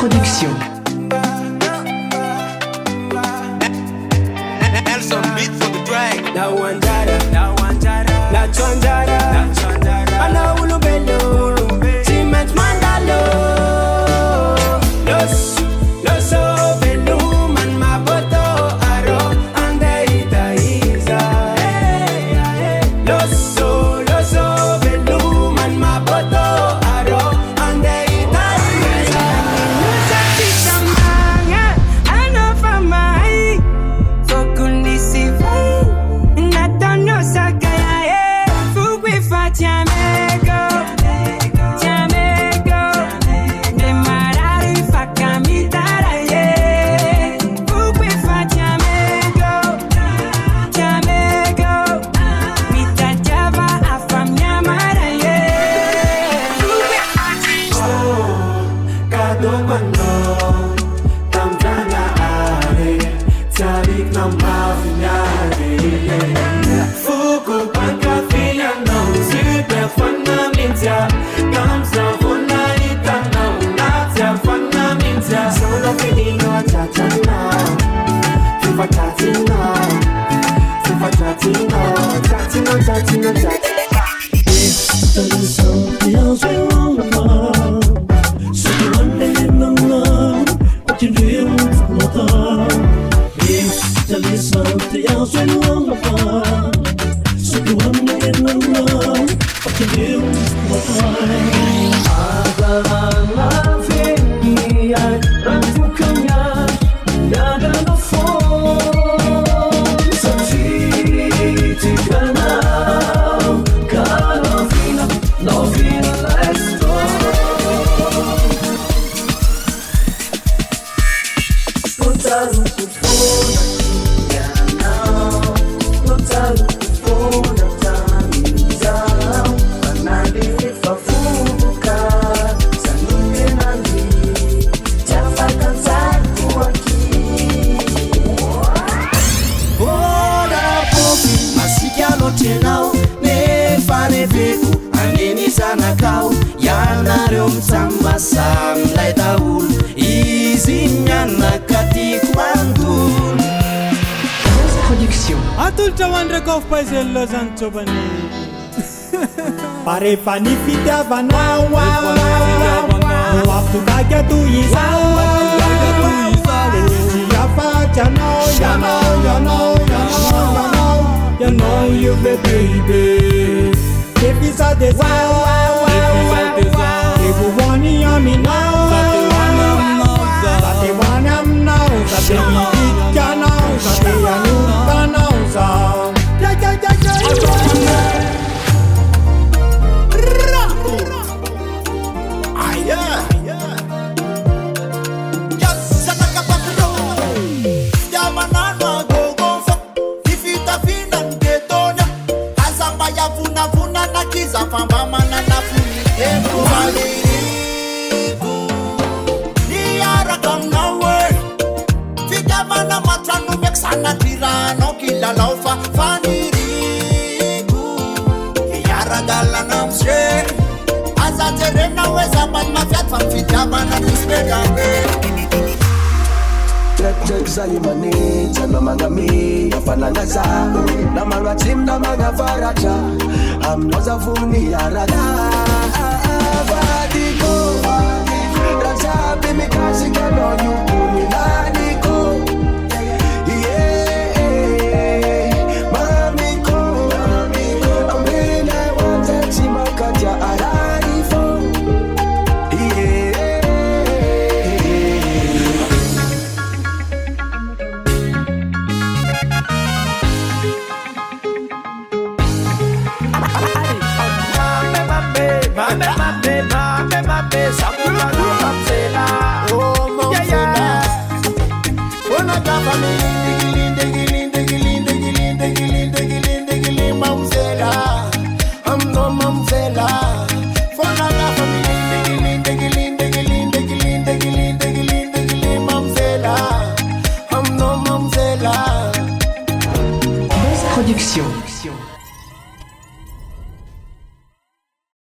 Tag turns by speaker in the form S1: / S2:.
S1: Production.
S2: Pare fani fita banawa waktu kaget tu isa siapa you know you baby if is a desire if you want me now that one am now that we can now that you can now so
S3: Zalimanita na mga mi afananga zao na mga team na mga varata amnoza vuni arada